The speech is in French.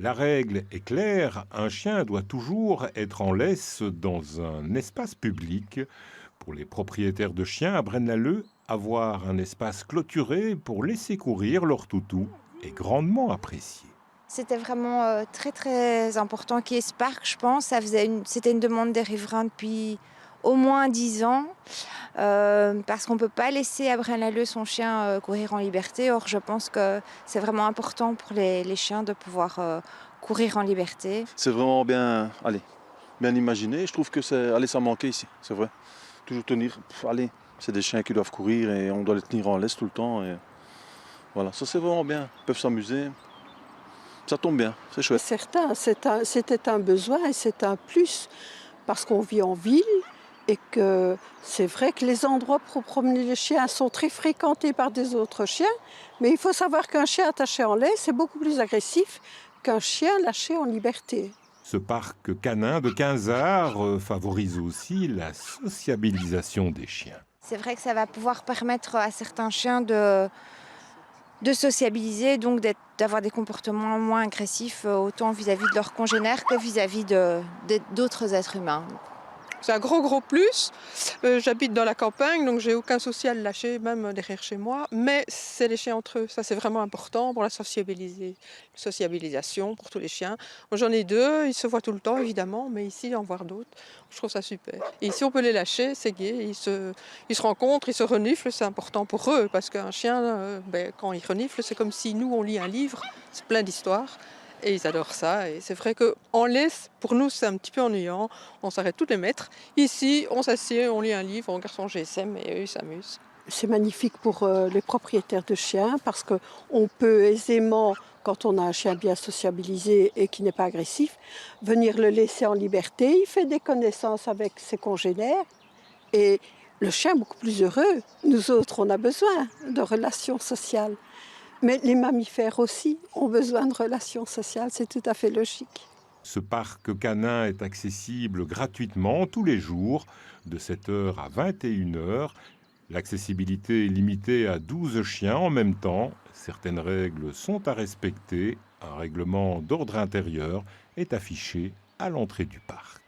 La règle est claire, un chien doit toujours être en laisse dans un espace public. Pour les propriétaires de chiens à Braine-l'Alleud, avoir un espace clôturé pour laisser courir leur toutou est grandement apprécié. C'était vraiment, très, très important qu'il y ait ce parc, je pense. C'était une demande des riverains depuis au moins 10 ans, parce qu'on ne peut pas laisser à Braine-l'Alleud son chien, courir en liberté. Or, je pense que c'est vraiment important pour les chiens de pouvoir, courir en liberté. C'est vraiment bien, allez, bien imaginé. Je trouve que ça manquait ici, c'est vrai. Toujours tenir, allez, c'est des chiens qui doivent courir et on doit les tenir en laisse tout le temps. Et voilà, ça c'est vraiment bien. Ils peuvent s'amuser. Ça tombe bien, c'est chouette. Certains, c'était un besoin et c'est un plus parce qu'on vit en ville et que c'est vrai que les endroits pour promener les chiens sont très fréquentés par des autres chiens, mais il faut savoir qu'un chien attaché en laisse est beaucoup plus agressif qu'un chien lâché en liberté. Ce parc canin de Quinzard favorise aussi la sociabilisation des chiens. C'est vrai que ça va pouvoir permettre à certains chiens de sociabiliser, donc d'avoir des comportements moins agressifs, autant vis-à-vis de leurs congénères que vis-à-vis d'autres êtres humains. C'est un gros plus. J'habite dans la campagne, donc j'ai aucun souci à le lâcher, même derrière chez moi. Mais c'est les chiens entre eux. Ça, c'est vraiment important pour la sociabilisation pour tous les chiens. Moi, j'en ai deux, ils se voient tout le temps, évidemment, mais ici, en voir d'autres, je trouve ça super. Et ici, on peut les lâcher, c'est gai. Ils se rencontrent, ils se reniflent, c'est important pour eux. Parce qu'un chien, quand il renifle, c'est comme si nous, on lit un livre. C'est plein d'histoires. Et ils adorent ça. Et c'est vrai qu'en laisse, pour nous, c'est un petit peu ennuyant. On s'arrête toutes les mettre. Ici, on s'assied, on lit un livre, on regarde son GSM et eux, ils s'amusent. C'est magnifique pour les propriétaires de chiens parce qu'on peut aisément, quand on a un chien bien sociabilisé et qui n'est pas agressif, venir le laisser en liberté. Il fait des connaissances avec ses congénères et le chien est beaucoup plus heureux. Nous autres, on a besoin de relations sociales. Mais les mammifères aussi ont besoin de relations sociales, c'est tout à fait logique. Ce parc canin est accessible gratuitement tous les jours, de 7 heures à 21 heures. L'accessibilité est limitée à 12 chiens en même temps. Certaines règles sont à respecter. Un règlement d'ordre intérieur est affiché à l'entrée du parc.